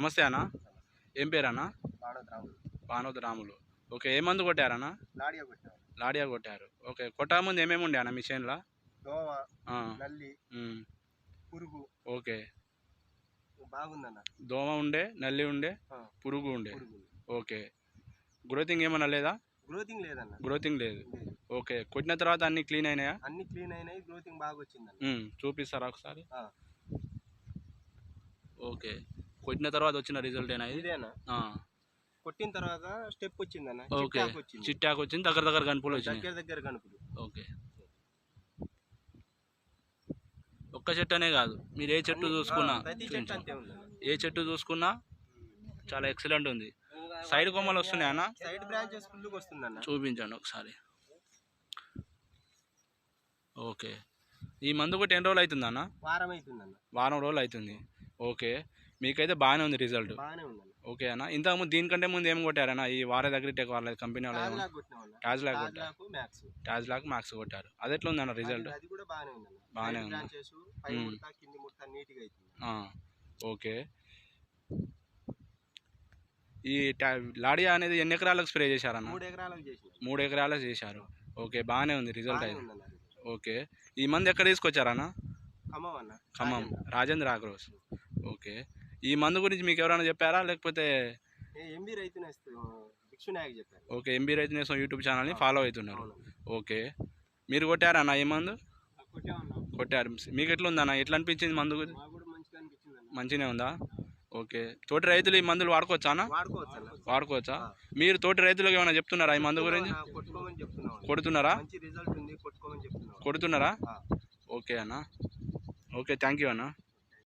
నమస్తే అన్న. ఏం పేరు అన్న? బాణోద్ రాములు. బానోద్ రాములు. ఓకే. ఏ మందు కొట్టారన్న? లాడియా కొట్టాం. లాడియా కొట్టారు. ఓకే. కొట్టక ముందు ఏమేమి ఉండే అన్న మీ చేనులో? దోమ, ఆ, నల్లి, పురుగు. ఓకే. బాగుందన్న. దోమ ఉండే, నల్లి ఉండే, పురుగు ఉండే. ఓకే. గ్రోతింగ్ ఏమన్నా లేదా? గ్రోతింగ్ లేదన్న. గ్రోతింగ్ లేదు. ఓకే. కొట్టిన తర్వాత అన్ని క్లీన్ అయినాయా? అన్ని క్లీన్ అయినాయి. గ్రోతింగ్ బాగా వచ్చిందన్న. చూపిస్తారా ఒకసారి? ఓకే. కొట్టిన తర్వాత వచ్చిన రిజల్ట్ ఏనా ఇది? ఇదేనా? కొట్టిన తర్వాత స్టెప్ వచ్చిందన్న. ఓకే. చిట్టాకు వచ్చింది. దగ్గర కనుపులు వచ్చింది. దగ్గర కనుపులు. ఓకే. ఒక్క చెట్టు అనే కాదు, మీరు ఏ చెట్టు చూసుకున్నా, ఏ చెట్టు చూసుకున్నా చాలా ఎక్సలెంట్ ఉంది. సైడ్ కొమ్మలు వస్తున్నాయి అన్న? సైడ్ బ్రాంచెస్ ఫుల్ వస్తుందన్న. చూపించండి ఒకసారి. ఓకే. ఈ మందు కొట్టి ఎన్ని రోజులు అవుతుంది అన్న? వారం అవుతుందన్న. వారం రోజులు అవుతుంది. ఓకే. మీకైతే బాగానే ఉంది రిజల్ట్. బాగానే ఉందన్న. ఓకే అన్న. ఇంతకుముందు దీనికంటే ముందు ఏం కొట్టారన్న? ఈ వారే అగ్రిటెక్ వాళ్ళ కంపెనీ వాళ్ళు టాజ్లాక్ కొట్టారు. టాజ్లాక్ మ్యాక్స్ కొట్టారు. అది ఎట్లా ఉంది అన్న రిజల్ట్? బాగానే ఉంది. ఓకే. ఈ లాడియా అనేది ఎన్ని ఎకరాలకు స్ప్రే చేశారన్న? 3 ఎకరాలకు చేశారు. ఓకే. బాగానే ఉంది రిజల్ట్ అయితే. ఓకే. ఈ మందు ఎక్కడ తీసుకొచ్చారన్న? ఖమ్మం రాజేంద్ర ఆగ్రోస్. ఓకే. ఈ మందు గురించి మీకు ఎవరైనా చెప్పారా లేకపోతే? ఓకే. ఎంబీ రైతు నేస్తం యూట్యూబ్ ఛానల్ని ఫాలో అవుతున్నారు. ఓకే. మీరు కొట్టారన్న ఈ మందు? కొట్టారు. మీకు ఎట్లా ఉందన్న? ఎట్లా అనిపించింది మందు గురించి? మంచిగానే ఉందా? ఓకే. తోటి రైతులు ఈ మందులు వాడుకోవచ్చా అన్న? వాడుకోవచ్చా? మీరు తోటి రైతులకు ఏమైనా చెప్తున్నారా ఈ మందు గురించి? కొడుతున్నారా? కొడుతున్నారా? ఓకే అన్న. ఓకే. థ్యాంక్ యూ అన్న.